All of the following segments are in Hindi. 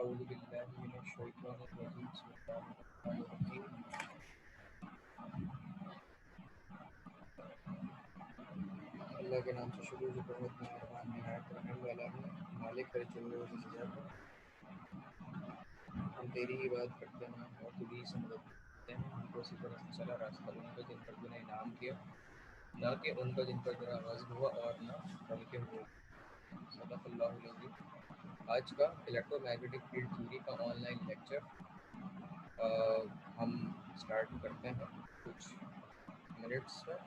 औज़ु बिल्लाहि मिनश्शैतानिर्रजीम। बिस्मिल्लाहिर्रहमानिर्रहीम। अल्लाह के नाम से शुरू जो बहुत मेहरबान निहायत रहम वाला है। मालिक है जो रोज़ सजा है। हम तेरी ही बात करते हैं और तुझी से मदद करते हैं। हमको उसी तरह से चला रास्ता उनका जिन पर तूने इनाम किया, ना कि उनका जिन पर तेरा गज़ब हुआ और ना बल्कि हुए। सदक़ल्लाहुल अज़ीम। आज का इलेक्ट्रोमैग्नेटिक फील्ड थ्योरी का ऑनलाइन लेक्चर हम स्टार्ट करते हैं कुछ मिनट्स में।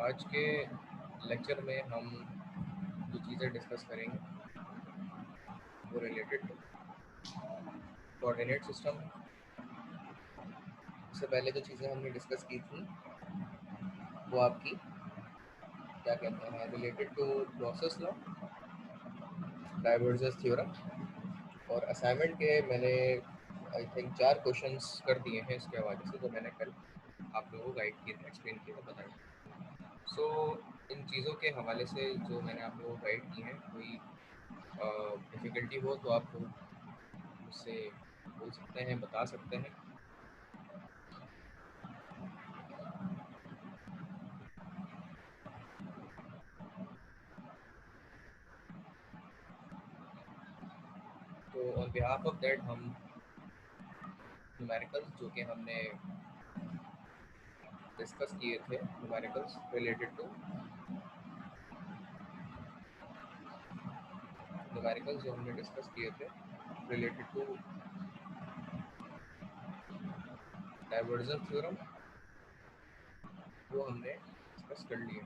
आज के लेक्चर में हम जो चीज़ें डिस्कस करेंगे वो रिलेटेड टू कोऑर्डिनेट सिस्टम। इससे पहले जो चीज़ें हमने डिस्कस की थी वो आपकी क्या कहते हैं, related to process law, divergence theorem. और असाइनमेंट के मैंने आई थिंक 4 क्वेश्चंस कर दिए हैं इसके हवाले से, जो मैंने कल आप लोगों को गाइड किए थे, एक्सप्लेन किए थे, बताया। सो इन चीज़ों के हवाले से जो मैंने आप लोगों को गाइड की है, कोई डिफ़िकल्टी हो तो आप मुझसे बोल सकते हैं, बता सकते हैं। तो ऑन बिहाफ ऑफ दैट हम न्यूमेरिकल्स जो कि हमने डिस्कस किए थे, न्यूमेरिकल्स रिलेटेड टू न्यूमेरिकल्स जो हमने डिस्कस किए थे रिलेटेड टू डाइवर्जेंस थ्योरम, वो हमने डिस्कस कर लिए।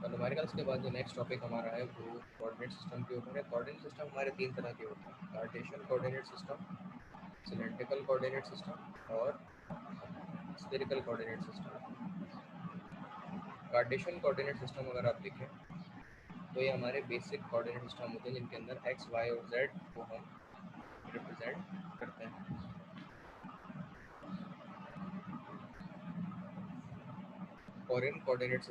और न्यूमेरिकल्स के बाद जो नेक्स्ट टॉपिक हमारा है वो कोऑर्डिनेट सिस्टम के ऊपर है। कोऑर्डिनेट सिस्टम हमारे 3 तरह के होते हैं: Cartesian coordinate system, cylindrical coordinate system और spherical coordinate system. Cartesian coordinate system अगर आप देखें तो ये हमारे बेसिक कोऑर्डिनेट सिस्टम होते हैं जिनके अंदर एक्स, वाई और जेड को हम रिप्रेजेंट करते हैं। और इन कोऑर्डिनेट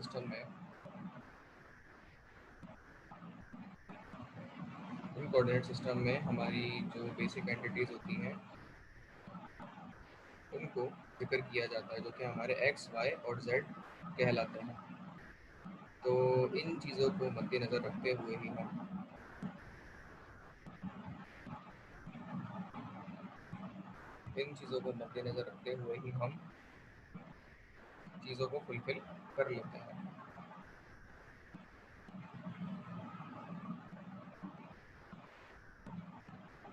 सिस्टम में हमारी जो बेसिक एंटिटीज होती हैं उनको जिक्र किया जाता है, जो कि हमारे एक्स, वाई और जेड कहलाते हैं। तो इन चीज़ों को मद्देनज़र रखते हुए ही हम चीज़ों को फुलफिल कर लेते हैं।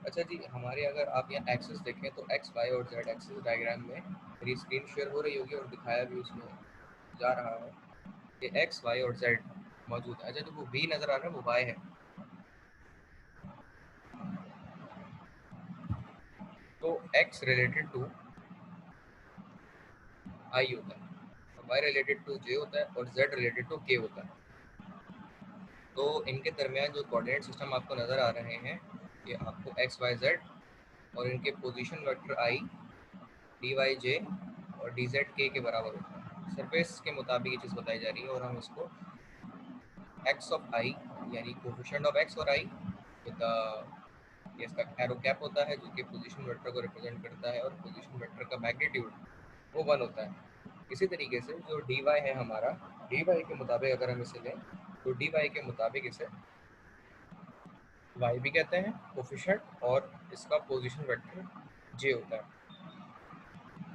अच्छा जी, हमारे अगर आप यहाँ एक्सिस देखें तो एक्स, वाई और जेड एक्सिस डायग्राम में मेरी स्क्रीन शेयर हो रही होगी और दिखाया भी उसमें जा रहा है कि एक्स, वाई और जेड मौजूद है। अच्छा, जो वो वी नज़र आ रहा है वो वाई है। तो एक्स रिलेटेड टू आई होता है, वाई रिलेटेड टू जे होता है और जेड रिलेटेड टू के होता है। तो इनके दरमियान जो कोऑर्डिनेट सिस्टम आपको नज़र आ रहे हैं कि आपको एक्स, वाई, जेड और इनके पोजीशन वेक्टर आई, डी वाई जे और डी जेड के बराबर होता है। सरफेस के मुताबिक ये चीज़ बताई जा रही है और हम इसको एक्स ऑफ आई यानी कोफिशिएंट ऑफ एक्स और आई विद ये इसका एरो कैप होता है जो कि पोजीशन वेक्टर को रिप्रेजेंट करता है, और पोजीशन वेक्टर का मैग्नीट्यूड वो 1 होता है। इसी तरीके से जो डी वाई है हमारा, डी वाई के मुताबिक अगर हम इसे लें तो डी वाई के मुताबिक इसे वाई भी कहते हैं कोफिशिएंट, और इसका पोजीशन वेक्टर जे होता है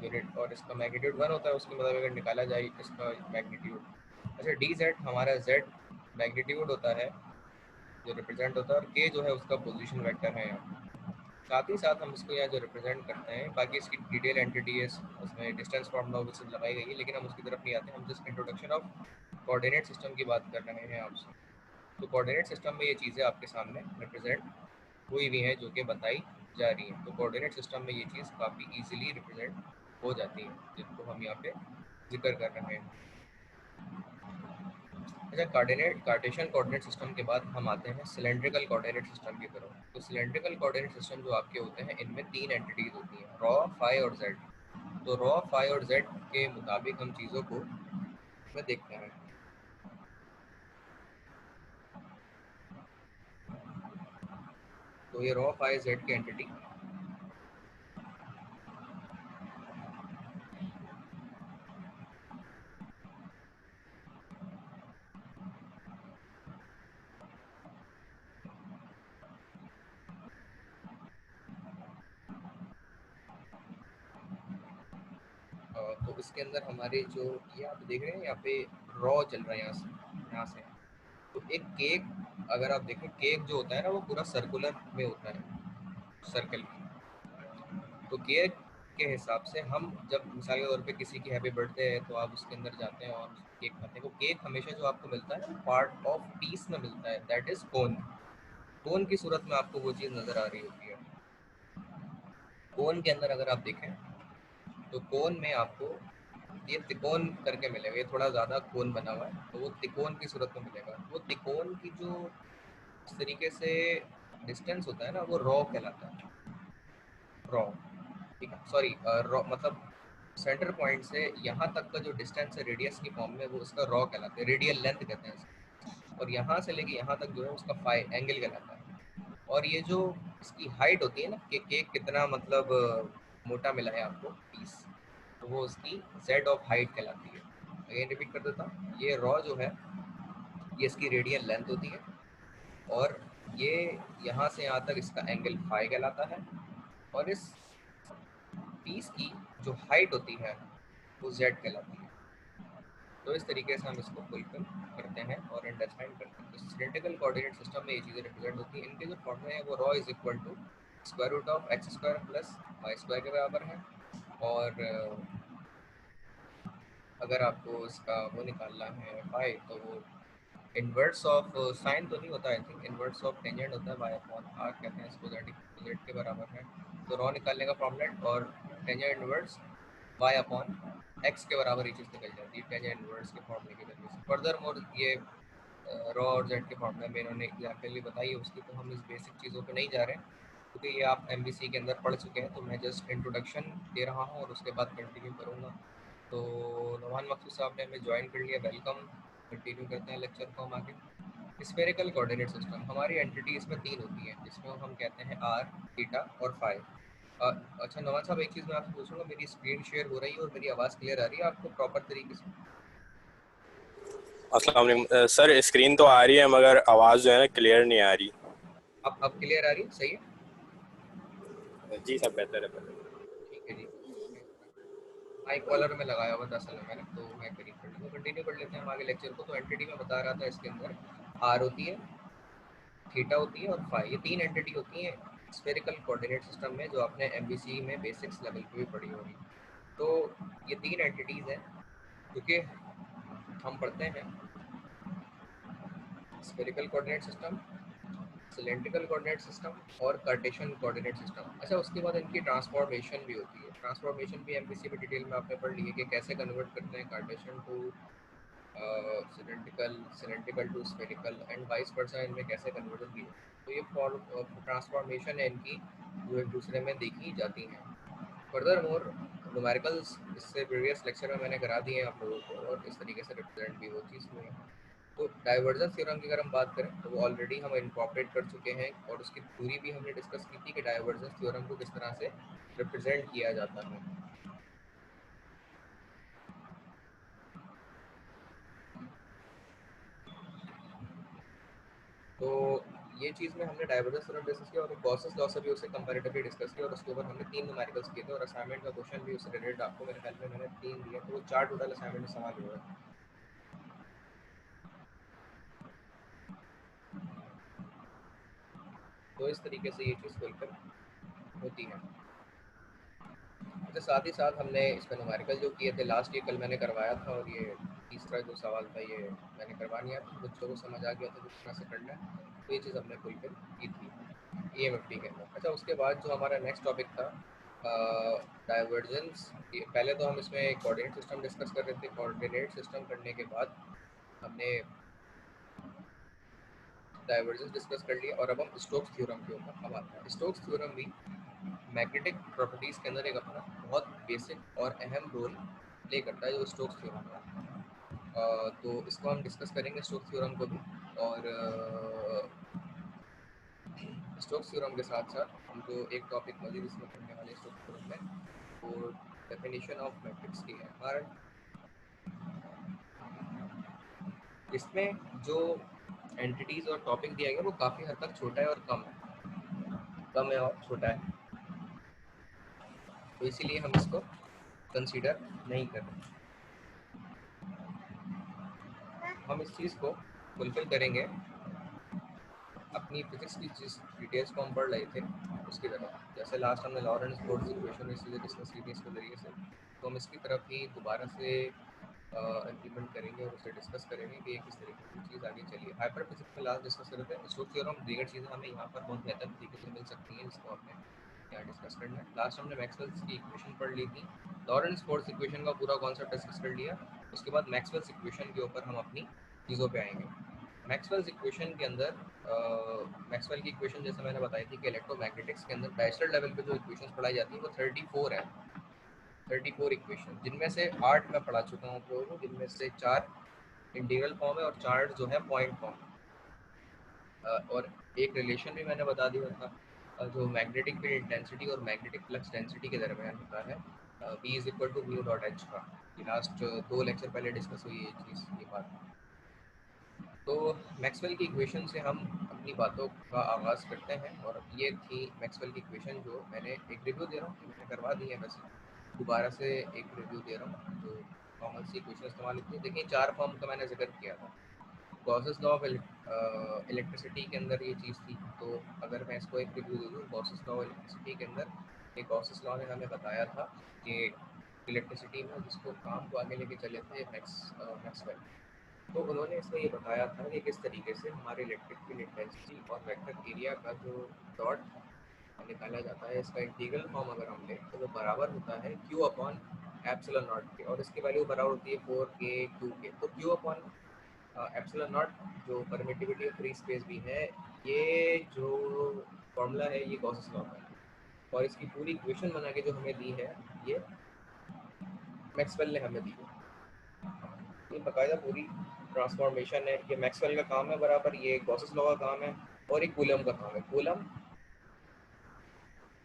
यूनिट, और इसका मैग्नीट्यूड 1 होता है। उसके मुताबिक अगर निकाला जाए इसका मैग्नीट्यूड, अच्छा डी जेड हमारा जेड मैग्नीट्यूड होता है जो रिप्रेजेंट होता है, और के जो है उसका पोजीशन वेक्टर है यहाँ। साथ ही साथ हम इसको यहाँ जो रिप्रेजेंट करते हैं, बाकी इसकी डिटेल एंटिटी है, उसमें डिस्टेंस फार्मूला वो सब लगाई गई है, लेकिन हम उसकी तरफ नहीं आते। हम just introduction of coordinate system की बात कर रहे हैं आपसे। तो कोऑर्डिनेट सिस्टम में ये चीज़ें आपके सामने रिप्रेजेंट हुई भी हैं जो कि बताई जा रही हैं। तो कोऑर्डिनेट सिस्टम में ये चीज़ काफ़ी ईजिली रिप्रेजेंट हो जाती है जिनको हम यहाँ पे जिक्र कर रहे हैं। अच्छा, कार्टेशियन कोऑर्डिनेट सिस्टम के बाद हम आते हैं सिलेंड्रिकल कोऑर्डिनेट सिस्टम की तरफ। तो सिलेंड्रिकल कोऑर्डिनेट सिस्टम जो आपके होते हैं, इनमें 3 एंटिटीज होती हैं, रॉ, फाई और जेड। तो रॉ, फाई और जेड के मुताबिक हम चीज़ों को में देखते हैं। तो ये रॉ फाई जेड की एंटिटी तो इसके अंदर हमारे जो ये आप देख रहे हैं यहाँ पे रॉ चल रहा है यहाँ से तो एक केक अगर आप देखें केक जो होता है ना वो पूरा सर्कुलर में होता है सर्कल में। तो केक के हिसाब से हम जब मिसाल के तौर पे किसी की हैप्पी बर्थडे है तो आप उसके अंदर जाते हैं और केक खाते हैं। तो केक हमेशा जो आपको मिलता है पार्ट ऑफ पीस में मिलता है, दैट इज कोन। कोन की सूरत में आपको वो चीज़ नज़र आ रही होती है। कोन के अंदर अगर आप देखें तो कोन में आपको ये तिकोन करके मिलेगा, ये थोड़ा ज़्यादा कोन बना हुआ है तो वो तिकोन की सूरत में मिलेगा। वो तिकोन की जो इस तरीके से डिस्टेंस होता है ना वो रॉ कहलाता है, रॉ। ठीक है, सॉरी रॉ मतलब सेंटर पॉइंट से यहाँ तक का जो डिस्टेंस है रेडियस की फॉर्म में वो उसका रॉ कहलाता है, रेडियल लेंथ कहते हैं इसको। और यहाँ से लेके यहाँ तक जो है उसका फाई एंगल कहलाता है। और ये जो इसकी हाइट होती है ना कि केक कितना मतलब मोटा मिला है आपको पीस, तो वो उसकी जेड ऑफ हाइट कहलाती है। अगेन रिपीट कर देता हूँ, ये रॉ जो है ये इसकी रेडियल लेंथ होती है और ये यहाँ से यहाँ तक इसका एंगल फाई कहलाता है। और इस पीस की जो हाइट होती है वो जेड कहलाती है। तो इस तरीके से हम इसको फुलफिल करते हैं और अंडरस्टैंड करते हैं। तो सिलेंड्रिकल कोऑर्डिनेट सिस्टम में ये चीज़ें रिप्रेजेंट होती हैं। इनके जो फॉर्मूले हैं वो rho is equal to square root of X square plus Y square के बराबर है। और अगर आपको इसका वो निकालना है फाई तो वो इनवर्स ऑफ साइन तो नहीं होता, I think inverse of tangent होता है, वाई अपॉन आर कहते हैं इसको, जेड के बराबर है। तो रॉ निकालने का फॉर्मूला और tangent inverse Y upon X के बराबर ये चीज़ निकल जाती है टेंजेंट इनवर्स के फॉर्मूले की वजह से। फर्दर मोर ये रॉ और जेड के फॉर्मूले में इन्होंने एग्जाम्पल भी बताई है उसकी, तो हम इस बेसिक चीज़ों पे नहीं जा रहे हैं क्योंकि ये आप एमबीसी के अंदर पढ़ चुके हैं। तो मैं जस्ट इंट्रोडक्शन दे रहा हूँ और उसके बाद कंटिन्यू करूँगा। तो नुमान मकसूद साहब ने हमें ज्वाइन कर लिया, वेलकम। कंटिन्यू करते हैं लेक्चर को हम आगे। स्फेरिकल कोऑर्डिनेट सिस्टम, हमारी एंटिटी इसमें तीन होती है जिसमें हम कहते हैं आर, थीटा और फाई। अच्छा नवाज साहब, एक चीज़ मैं आपसे पूछूंगा, मेरी स्क्रीन शेयर हो रही है और मेरी आवाज़ क्लियर आ रही है आपको प्रॉपर तरीके से? अस्सलाम वालेकुम सर, स्क्रीन तो आ रही है मगर आवाज़ जो है ना क्लियर नहीं आ रही। अब क्लियर आ रही है? सही है, जी सब बेहतर है। ठीक है जी। माइक कॉलर में लगाया हुआ था असल में मैंने, तो मैं करीब कर लूँगा। कंटिन्यू कर लेते हैं हम आगे लेक्चर को। तो एंटिटी में बता रहा था इसके अंदर आर होती है, थीटा होती है और फाई, ये तीन एंटिटी होती हैं स्फेरिकल कोऑर्डिनेट सिस्टम में जो आपने एमबीसी में बेसिक्स लेवल पे भी पढ़ी होगी। तो ये तीन एंटिटीज़ हैं क्योंकि हम पढ़ते हैं spherical coordinate system, cylindrical coordinate system और कार्टेशियन कोऑर्डिनेट सिस्टम। अच्छा, उसके बाद इनकी ट्रांसफॉर्मेशन भी होती है। ट्रांसफॉर्मेशन भी एमबीसी में डिटेल में आपने पढ़ ली है कि कैसे कन्वर्ट करते हैं Cartesian to cylindrical, cylindrical to spherical and vice versa, इनमें कैसे कन्वर्जन की है। तो ये ट्रांसफॉर्मेशन है इनकी जो एक दूसरे में देखी जाती हैं। फर्दर मोर न्यूमेरिकल्स इससे प्रीवियस लेक्चर में मैंने करा दिए हैं आप लोगों को और इस तरीके से रिप्रेजेंट भी वो चीज़ हुई है। तो डाइवर्जेंस थ्योरम की अगर हम बात करें तो वो ऑलरेडी हम इनकॉर्पोरेट कर चुके हैं और उसकी थ्योरी भी हमने डिस्कस की थी कि डाइवर्जेंस थ्योरम को किस तरह से रिप्रेजेंट किया जाता है। तो ये चीज़ में हमने डाइवर्जेंस थ्योरम डिस्कस किया और गॉसेस लॉ से भी उसे कंपैरेटिवली डिस्कस किया और उसके ऊपर हमने तीन न्यूमेरिकल्स किए थे और असाइनमेंट का क्वेश्चन भी उससे रिलेटेड आपको मेरे ख्याल में मैंने तीन दिए, तो वो चार टोटल असाइनमेंट में सवाल हुआ है। तो इस तरीके से ये चीज़ खुलकर होती है। अच्छा, साथ ही साथ हमने इसमें न्यूमेरिकल जो किए थे लास्ट, ये कल मैंने करवाया था और ये तीसरा जो सवाल था ये मैंने करवा लिया था, बच्चों को समझ आ गया था किस तरह से करना है। तो ये चीज़ हमने फुलफिल की थी EMFT के अंदर। अच्छा, उसके बाद जो हमारा नेक्स्ट टॉपिक था डाइवर्जेंस। पहले तो हम इसमें कोऑर्डिनेट सिस्टम डिस्कस कर रहे थे, कोऑर्डिनेट सिस्टम करने के बाद हमने डाइवर्जेंस डिस्कस कर लिया और अब हम स्टोक्स थ्योरम के ऊपर अब आते हैं। स्टोक्स थ्योरम भी मैग्नेटिक प्रॉपर्टीज़ के अंदर एक अपना बहुत बेसिक और अहम रोल प्ले करता है जो स्टोक्स थ्योरम है। तो इसको हम डिस्कस करेंगे स्टोक्स थ्योरम को भी। और स्टोक्स थ्योरम के साथ साथ हम जो एक टॉपिक मजीद इसमें पढ़ने वाले स्टोक्स थ्योरम में वो डेफिनेशन ऑफ मैट्रिक्स की है हमारा। इसमें जो एंटिटीज और टॉपिक दिया गया वो काफ़ी हद तक छोटा है और कम है और छोटा है, तो इसीलिए हम इसको कंसीडर नहीं कर रहे। हम इस चीज़ को फुलफिल करेंगे अपनी फिजिक्स की जिस डिटेल्स को हम पढ़ रहे थे उसकी तरह। जैसे लास्ट हमने लॉरेंस फोर्स इक्वेशन इसीलिए डिस्कस की थी इसके ज़रिए से, तो हम इसकी तरफ ही दोबारा से इम्प्लीमेंट करेंगे और उसे डिस्कस करेंगे कि ये किस तरीके की चीज़ आगे चली है। हाइपर फिजिक्स में लास्ट डिस्कस कर रहे थे, स्टोक्स थ्योरम दीगर चीज़ें हमें यहाँ पर बहुत बेहतर तरीके से मिल सकती हैं जिसको हमने यहाँ डिस्कस करना है। लास्ट हमने मैक्सवेल्स की इक्वेशन पढ़ ली थी, लॉरेंस फोर्स इक्वेशन का पूरा कॉन्सेप्ट डिस्कस कर लिया। उसके बाद मैक्सवेल्स इक्वेशन के ऊपर हम अपनी चीज़ों पे आएंगे। मैक्सवेल्स इक्वेशन के अंदर मैक्सवेल की इक्वेशन जैसे मैंने बताई थी कि इलेक्ट्रोमैग्नेटिक्स के अंदर बैचलर लेवल पे जो इक्वेशंस पढ़ाई जाती है वो 34 है, 34 इक्वेशन, जिनमें से 8 मैं पढ़ा चुका हूँ आप लोगों को, जिनमें से 4 इंटीग्रल फॉर्म है और 4 जो है पॉइंट फॉर्म। और एक रिलेशन भी मैंने बता दिया था जो मैग्नेटिक फील्ड इंटेंसिटी और मैग्नेटिक फ्लक्स डेंसिटी के दरमियान होता है, B is equal to mu dot H का। ये लास्ट 2 लेक्चर पहले डिस्कस हुई ये चीज़, ये बात। तो मैक्सवेल की इक्वेशन से हम अपनी बातों का आगाज़ करते हैं, और ये थी मैक्सवेल की इक्वेशन जो मैंने एक रिव्यू दे रहा हूँ, मैंने करवा दी है, वैसे दोबारा से एक रिव्यू दे रहा हूँ। जो कॉमन सी इक्वेशन इस्तेमाल होती है, देखिए 4 फॉर्म का मैंने जिक्र किया था। गॉसेस लॉ ऑफ इलेक्ट्रिसिटी के अंदर ये चीज़ थी, तो अगर मैं इसको एक रिव्यू दे दूँ, गॉसेस लॉ ऑफ इलेक्ट्रिसिटी के अंदर एक गॉसेस लॉ ने हमें बताया था कि इलेक्ट्रिसिटी में जिसको काम को आगे लेके चले थे मैक्सवेल, तो उन्होंने इसमें ये बताया था कि किस तरीके से हमारे इलेक्ट्रिक फील्ड इंटेंसिटी और वेक्टर एरिया का जो डॉट निकाला जाता है, इसका इंटीग्रल फॉर्म अगर हम लें तो वो बराबर होता है क्यू अपॉन एप्सिलॉन नॉट के, और इसकी वैल्यू बराबर होती है 4k क्यू के। तो क्यू अपॉन एप्सिलॉन नॉट जो परमिटिविटी ऑफ फ्री स्पेस भी है, ये जो फॉर्मूला है ये गॉसेस लॉ का है, और इसकी पूरी इक्वेशन बना के जो हमें दी है ये मैक्सवेल ने हमें दी है। ये बाकायदा पूरी ट्रांसफॉर्मेशन है, ये मैक्सवेल का काम है बराबर, ये गॉसेस लॉ का काम है, और एक कूलम का काम है। कूलम,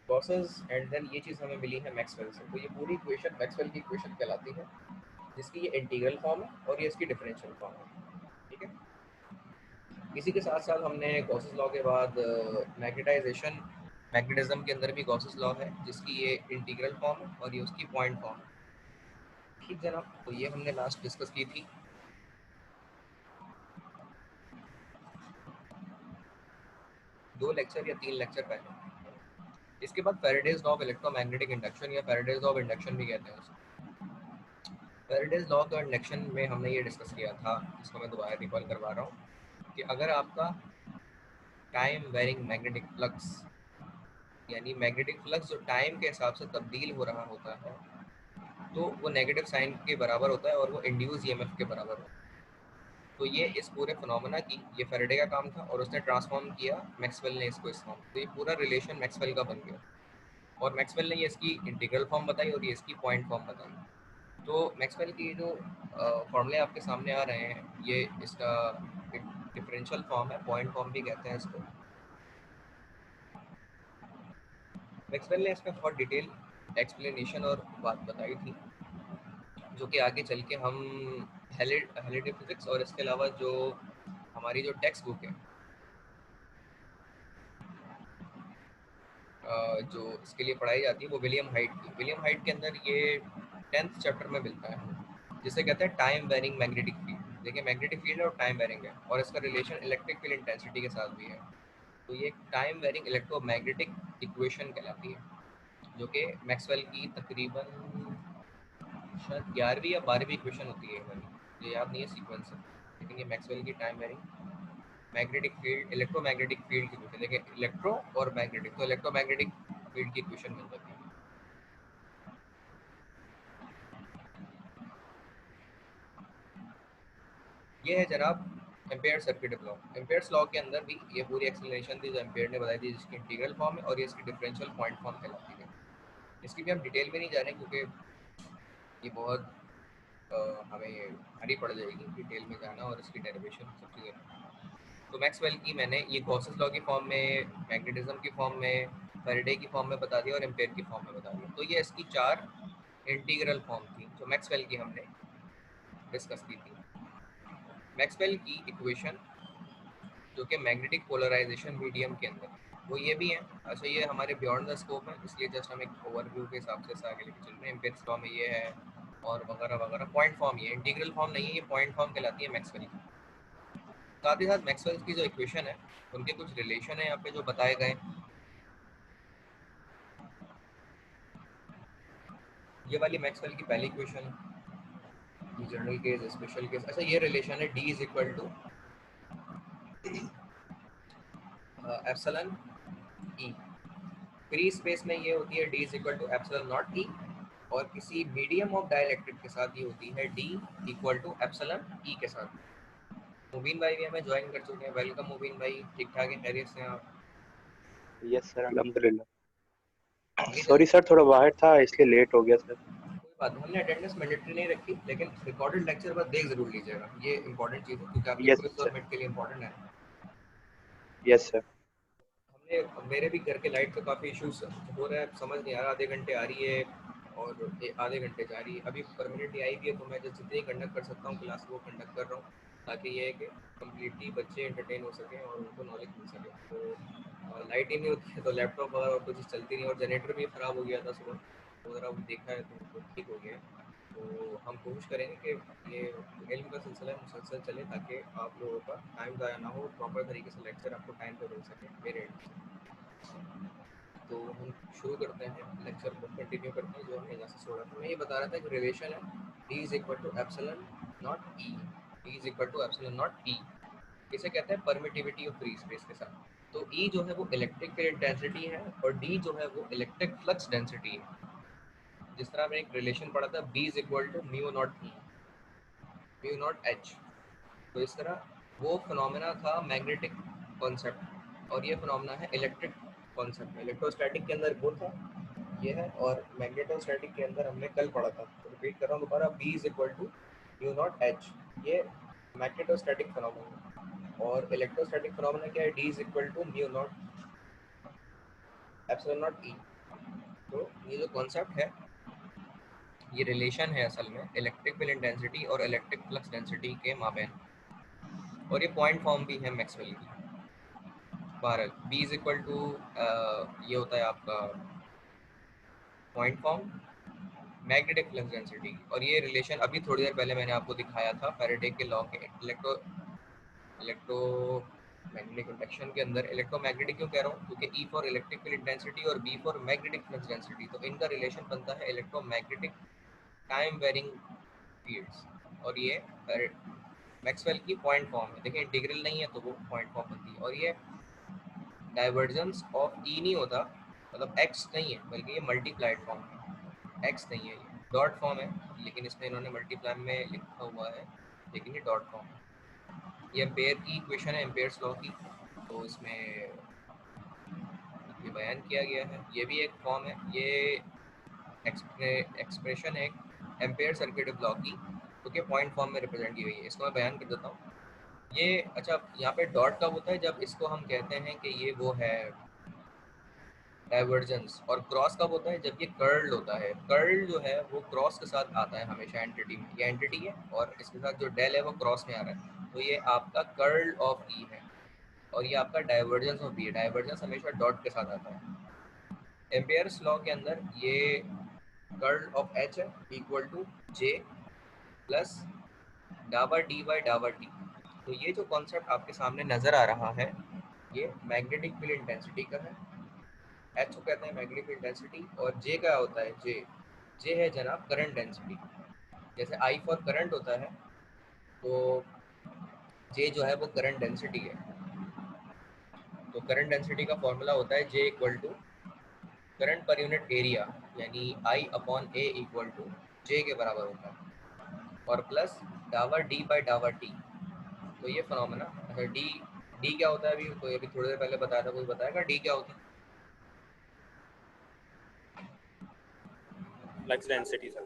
गॉसेस, एंड देन ये चीज़ हमें मिली है मैक्सवेल से। तो ये पूरी इक्वेशन मैक्सवेल की इक्वेशन कहलाती है, जिसकी ये इंटीग्रल फॉर्म है और ये इसकी डिफरेंशियल फॉर्म है। ठीक है, इसी के साथ साथ हमने गॉसेस लॉ के बाद मैग्नेटाइजेशन, मैग्नेटिज्म के अंदर भी गॉसेस लॉ है जिसकी ये इंटीग्रल फॉर्म है और ये उसकी पॉइंट फॉर्म है। ठीक जनाब, तो ये हमने लास्ट डिस्कस की थी 2 लेक्चर या 3 लेक्चर पहले। इसके बाद Faraday's law of electromagnetic induction या फैराडेज लॉ ऑफ इंडक्शन भी कहते हैं उसको। फैराडेज लॉ ऑफ इंडक्शन में हमने ये डिस्कस किया था, इसको मैं दोबारा रिकॉल करवा रहा हूँ, कि अगर आपका टाइम वेरिंग मैग्नेटिक फ्लक्स, यानी मैग्नेटिक फ्लक्स जो टाइम के हिसाब से तब्दील हो रहा होता है, तो वो नेगेटिव साइन के बराबर होता है और वो इंड्यूस ईएमएफ के बराबर होता है। तो ये इस पूरे फिनोमेना की, ये फैराडे का काम था और उसने ट्रांसफॉर्म किया, मैक्सवेल ने इसको इस फॉर्म, तो ये पूरा रिलेशन मैक्सवेल का बन गया, और मैक्सवेल ने ये इसकी इंटीग्रल फॉर्म बताई और ये इसकी पॉइंट फॉर्म बताई। तो मैक्सवेल की जो फॉर्मूले आपके सामने आ रहे हैं, ये इसका डिफरेंशियल फॉर्म है, पॉइंट फॉर्म भी कहते हैं इसको। मैक्सवेल ने इसमें बहुत डिटेल एक्सप्लेनेशन और बात बताई थी, जो कि आगे चल के हम हेलिडी फिजिक्स और इसके अलावा जो हमारी जो टेक्स्ट बुक है जो इसके लिए पढ़ाई जाती है वो विलियम हाइट की, विलियम हाइट के अंदर ये 10th चैप्टर में मिलता है, जिसे कहते हैं टाइम वेरिंग मैग्नेटिक फील्ड। देखिए मैग्नेटिक फील्ड है और टाइम वेरिंग है, और इसका रिलेशन इलेक्ट्रिक फील्ड इंटेंसिटी के साथ भी है। तो ये टाइम वेरिंग इलेक्ट्रोमैग्नेटिक इक्वेशन कहलाती है, जो कि मैक्सवेल की तकरीबन शायद 11वीं या 12वीं इक्वेशन होती है वाली, ये याद नहीं है सीक्वेंस है, लेकिन ये मैक्सवेल की time varying magnetic field electromagnetic field की इक्वेशन, देखिए इलेक्ट्रो और मैग्नेटिक, तो इलेक्ट्रोमैग्नेटिक फील्ड की इक्वेशन मिल जाती है। ये है जनाब Ampere circuit law. Ampere's law के अंदर भी ये पूरी एक्सप्लेनेशन थी जो एम्पेयर ने बताई थी, जिसकी इंटीग्रल फॉर्म है और ये इसकी डिफरेंशियल पॉइंट फॉर्म कहलाती है। इसकी भी हम डिटेल में नहीं जा रहे क्योंकि ये बहुत हमें भारी पड़ जाएगी डिटेल में जाना और इसकी डेरिवेशन सब चीज़ें। तो मैक्सवेल की मैंने ये गॉसेस लॉ की फॉर्म में, मैग्नेटिज्म की फॉर्म में, फैराडे की फॉर्म में बता दिया और एम्पेयर की फॉर्म में बता दिया। तो ये इसकी 4 इंटीग्रल फॉर्म थी जो मैक्सवेल की हमने डिस्कस की थी। मैक्सवेल की इक्वेशन जो कि मैग्नेटिक पोलराइजेशन मीडियम के अंदर, वो ये भी है। अच्छा, ये हमारे बियॉन्ड द स्कोप है, इसलिए जस्ट हम एक ओवरव्यू के हिसाब से आगे लेके चल रहे हैं। एम्पेयर्स लॉ में ये है और वगैरह वगैरह। पॉइंट फॉर्म, ये इंटीग्रल फॉर्म नहीं है, ये पॉइंट फॉर्म कहलाती है मैक्सवेल की। साथ ही साथ मैक्सवेल की जो इक्वेशन है उनके कुछ रिलेशन है यहाँ पे जो बताए गए। ये वाली मैक्सवेल की पहली equation, general case, special case. अच्छा, ये रिलेशन है D is equal to epsilon E. Free space में ये होती है D is equal to epsilon naught E, और किसी मीडियम ऑफ डाइलेक्ट्रिक के साथ ये होती है डी इक्वल टू एप्सिलॉन ई के साथ। मुबीन भाई भी हमें ज्वाइन कर चुके हैं। वेलकम मुबीन भाई, ठीक ठाक है, खैरियत से हैं आप? यस सर, अल्हम्दुलिल्लाह। आगे सॉरी चलते सर, थोड़ा बाहर था इसलिए लेट हो गया सर। कोई बात नहीं, हमने अटेंडेंस मैंडेटरी नहीं रखी, लेकिन रिकॉर्डेड लेक्चर बस देख जरूर लीजिएगा, ये इंपॉर्टेंट चीज़ है क्योंकि आपके यस क्विज सर। और मिड के लिए इंपॉर्टेंट है। Yes sir. हमने, मेरे भी घर के लाइट का काफ़ी इश्यूज हो रहा है, समझ नहीं आ रहा, आधे घंटे आ रही है और आधे घंटे जा रही है। अभी परमानेंटली आई भी है, तो मैं जो जितनी कंडक्ट कर सकता हूँ क्लास वो कंडक्ट कर रहा हूँ, ताकि ये है कि कम्प्लीटली बच्चे एंटरटेन हो सकें और उनको नॉलेज मिल सके। तो लाइट ही नहीं होती है तो लैपटॉप वगैरह और कुछ चलती नहीं, और जनरेटर भी ख़राब हो गया था सुबह, तो ज़रा वो देखा है तो ठीक हो गया है। तो हम कोशिश करेंगे कि ये इल्म का सिलसिला मुसलसल चले, ताकि आप लोगों का टाइम ज़ाया ना हो, प्रॉपर तरीके से लेक्चर आपको टाइम पर मिल सके मेरे एंड से। तो हम शुरू करते हैं लेक्चर को, कंटिन्यू करते हैं जो हमने यहाँ से छोड़ा था। मैं ये बता रहा था कि रिलेशन है D is equal to epsilon naught E. D is equal to epsilon naught E, इसे कहते हैं परमिटिविटी ऑफ फ्री स्पेस के साथ। तो ई जो है वो इलेक्ट्रिक फील्ड डेंसिटी है और डी जो है वो इलेक्ट्रिक फ्लक्स डेंसिटी है। जिस तरह हमने एक रिलेशन पढ़ा था, B is equal to mu naught E, mu naught H. तो इस तरह वो फिनोमेना था मैग्नेटिक कॉन्सेप्ट, और ये फिनोमेना है इलेक्ट्रिक कॉन्सेप्ट में। इलेक्ट्रोस्टैटिक के अंदर वो था, ये है, और मैग्नेटोस्टैटिक के अंदर हमने कल पढ़ा था। तो रिपीट कर रहा हूँ दोबारा, B is equal to mu naught H, ये मैग्नेटोस्टैटिक फिनोमेना। और इलेक्ट्रोस्टैटिक फिनोमेना क्या है, D is equal to mu naught epsilon naught E. तो ये जो कॉन्सेप्ट है, ये रिलेशन है असल में इलेक्ट्रिक फील्ड इंटेंसिटी और इलेक्ट्रिक फ्लक्स डेंसिटी के माबैन, और ये पॉइंट फॉर्म भी है मैक्सवेल की। बहरहाल बी इज इक्वल टू, ये होता है आपका point form, magnetic flux density. और ये रिलेशन अभी थोड़ी देर पहले मैंने आपको दिखाया था फैराडे के लॉ के इलेक्ट्रो मैग्नेटिक इंडक्शन के अंदर। इलेक्ट्रोमैग्नेटिक क्यों कह रहा हूँ, क्योंकि E for electric field intensity और B for magnetic flux density, तो इनका रिलेशन बनता है इलेक्ट्रोमैग्नेटिक टाइम वेरिंग फील्ड्स। और ये मैक्सवेल की पॉइंट फॉर्म है। देखिए इंटीग्रल नहीं है तो वो पॉइंट फॉर्म बनती है। और ये डाइवर्जेंस ऑफ ई नहीं होता, मतलब एक्स नहीं है, बल्कि ये मल्टीप्लाइड फॉर्म है, एक्स नहीं है, ये डॉट फॉर्म है, लेकिन इसमें इन्होंने मल्टीप्लाई में लिखा हुआ है, लेकिन ये डॉट फॉर्म है। ये एम्पेयर की इक्वेशन है, एम्पेयर्स लॉ की, तो इसमें ये बयान किया गया है। ये भी एक फॉर्म है, ये एक्सप्रेशन है एम्पेयर सर्किट लॉ की, क्योंकि पॉइंट फॉर्म में रिप्रेजेंट की गई है। इसको मैं बयान कर देता हूँ। ये अच्छा, यहाँ पे डॉट कब होता है, जब इसको हम कहते हैं कि ये वो है डाइवर्जेंस। और क्रॉस कब होता है, जब ये कर्ल होता है। कर्ल जो है वो क्रॉस के साथ आता है हमेशा एंटिटी में, ये एंटिटी है और इसके साथ जो डेल है वो क्रॉस में आ रहा है, तो ये आपका कर्ल ऑफ ई है। और ये आपका डाइवर्जेंस ऑफ बी है, डाइवर्जेंस हमेशा डॉट के साथ आता है। एम्पेयर्स लॉ के अंदर ये कर्ल ऑफ एच है इक्वल टू जे प्लस डावर डी बाई डावर टी। तो ये जो कॉन्सेप्ट आपके सामने नजर आ रहा है, ये मैग्नेटिक फील्ड इंटेंसिटी का है। एच को कहते हैं मैग्नेटिक इंटेंसिटी, और जे का होता है, जे है जनाब करंट डेंसिटी। जैसे आई फॉर करंट होता है, तो जे जो है वो करंट डेंसिटी है। तो करंट डेंसिटी का फॉर्मूला होता है जे इक्वल टू करंट पर यूनिट एरिया, यानी I upon A equal to J के बराबर होता है, और प्लस डावर डी बाई डावर टी। तो ये फिनोमेना, अच्छा डी क्या होता है, अभी तो अभी थोड़ी देर पहले बताया था, कोई बताएगा डी क्या होता है? Flux density sir.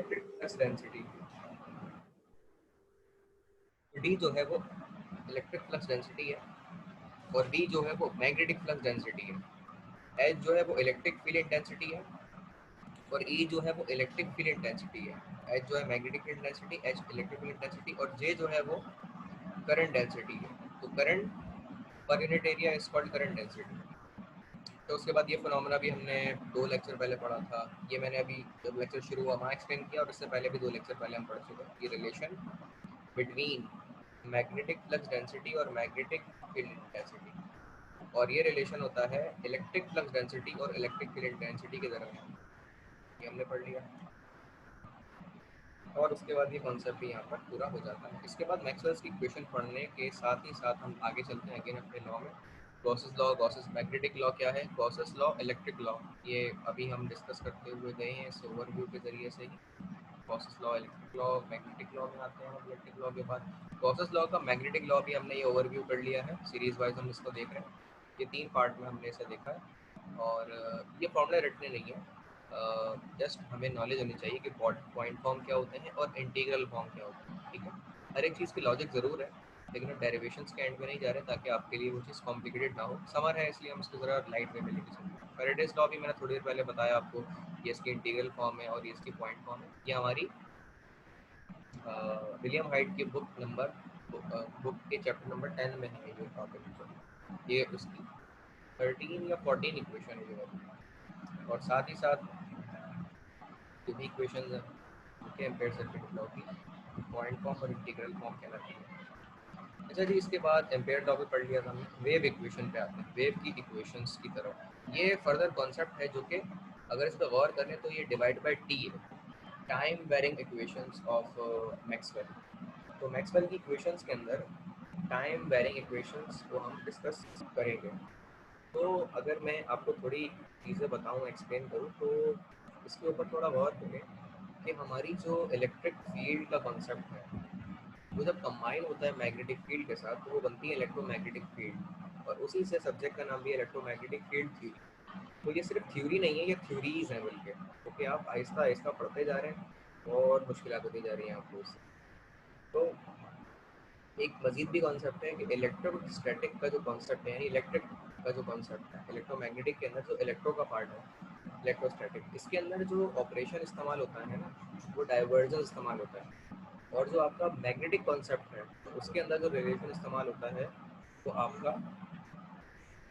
Flux density. D जो है वो इलेक्ट्रिक फ्लक्स डेंसिटी है और वी जो है वो मैग्नेटिक फ्लक्स डेंसिटी है। एच जो है वो इलेक्ट्रिक फील्ड इंटेंसिटी है और ई जो है वो इलेक्ट्रिक फील्ड इंटेंसिटी है। एच जो है magnetic field intensity, H electric field intensity और जे जो है वो करंट डेंसिटी है। तो करंट पर unit area is called current density. तो उसके बाद ये फिनोमेना भी हमने 2 लेक्चर पहले पढ़ा था। ये मैंने अभी जब लेक्चर शुरू हुआ वहाँ एक्सप्लेन किया और इससे पहले भी 2 लेक्चर पहले हम पढ़ चुके हैं। ये relation between magnetic flux density और मैग्नेटिक फील्ड इंटेंसिटी, और ये रिलेशन होता है इलेक्ट्रिक फ्लक्स डेंसिटी और इलेक्ट्रिक फील्ड इंटेंसिटी के दरमियान। ये हमने पढ़ लिया और उसके बाद ये कॉन्सेप्ट भी यहाँ पर पूरा हो जाता है। इसके बाद मैक्सवेल्स की इक्वेशन पढ़ने के साथ ही साथ हम आगे चलते हैं अगेन अपने लॉ में। Gauss's law, Gauss's magnetic law क्या है, गॉसेस लॉ इलेक्ट्रिक लॉ, ये अभी हम डिस्कस करते हुए गए हैं इस ओवरव्यू के जरिए से ही। Gauss's law, electric law, magnetic law में आते हैं हम इलेक्ट्रिक लॉ के बाद। गॉसेस लॉ का मैग्नेटिक लॉ भी हमने ये ओवरव्यू कर लिया है, सीरीज वाइज हम इसको देख रहे हैं। ये 3 पार्ट में हमने इसे देखा है और ये फॉर्मूला रटने नहीं है, जस्ट हमें नॉलेज होनी चाहिए कि पॉइंट फॉर्म क्या होते हैं और इंटीग्रल फॉर्म क्या होते हैं। ठीक है, हर एक चीज़ की लॉजिक ज़रूर है लेकिन हम डेरिवेशंस के एंड में नहीं जा रहे ताकि आपके लिए वो चीज़ कॉम्प्लिकेटेड ना हो। समर है इसलिए हम इसको ज़रा लाइट वे में लेके चलते हैं। फैराडेज लॉ भी मैंने थोड़ी देर पहले बताया आपको, ये इसकी इंटीग्रल फॉर्म है और ये इसकी पॉइंट फॉर्म है। ये हमारी विलियम हाइट की बुक के चैप्टर नंबर 10 में है ये टॉपिक। ये उसकी 13 या 14 इक्वेशन है ये वाली। और साथ ही साथ जो भी इक्वेशन है उनके एम्पेयर सर्किट लॉ की पॉइंट फॉर्म और इंटीग्रल फॉर्म कहलाती है। अच्छा जी, इसके बाद एम्पेयर लॉ भी पढ़ लिया था हमने। वेव इक्वेशन पे आते हैं, वेव की इक्वेशंस की तरफ। ये फर्दर कॉन्सेप्ट है जो कि अगर इस पर गौर करें तो ये डिवाइड बाय टी है, time varying equations of Maxwell. तो मैक्सवेल की इक्वेशंस के अंदर टाइम वेरिंग इक्वेशंस को हम डिस्कस करेंगे। तो अगर मैं आपको थोड़ी चीज़ें बताऊं, एक्सप्लेन करूं, तो इसके ऊपर थोड़ा गौर करें कि हमारी जो इलेक्ट्रिक फील्ड का कॉन्सेप्ट है वो जब कंबाइन होता है मैग्नेटिक फील्ड के साथ तो वो बनती है इलेक्ट्रोमैग्नेटिक फील्ड, और उसी से सब्जेक्ट का नाम भी है इलेक्ट्रोमैग्नेटिक फील्ड थ्योरी। तो ये सिर्फ थ्योरी नहीं है, ये थ्योरीज हैं बल्कि, क्योंकि आप आहिस्ता आहिस्ता पढ़ते जा रहे हैं और मुश्किल होती जा रही हैं आपको उससे। तो एक मजीद भी कॉन्सेप्ट है कि इलेक्ट्रोस्टैटिक का जो कॉन्सेप्ट है, यानी इलेक्ट्रिक का जो कॉन्सेप्ट है, इलेक्ट्रोमैग्नेटिक के अंदर जो इलेक्ट्रो का पार्ट है इलेक्ट्रोस्टैटिक, इसके अंदर जो ऑपरेशन इस्तेमाल होता है ना वो डाइवर्जेंस इस्तेमाल होता है। और जो आपका मैग्नेटिक कॉन्सेप्ट है तो उसके अंदर जो रिलेशन इस्तेमाल होता है वो आपका